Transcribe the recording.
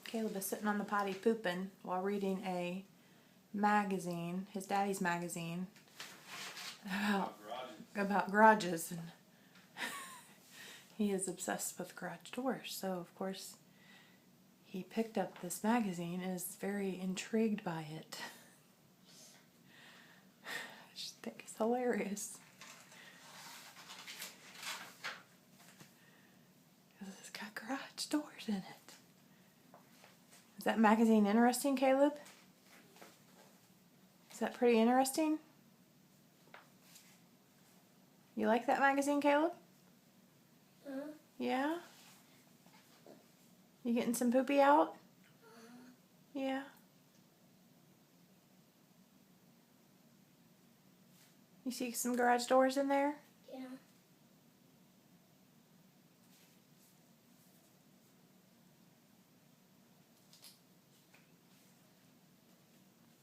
Caleb is sitting on the potty pooping while reading a magazine, his daddy's magazine, about garages. And he is obsessed with garage doors, so of course he picked up this magazine and is very intrigued by it. I just think it's hilarious. Because it's got garage doors in it. Is that magazine interesting, Caleb? Is that pretty interesting? You like that magazine, Caleb? Yeah? You getting some poopy out? Yeah. You see some garage doors in there?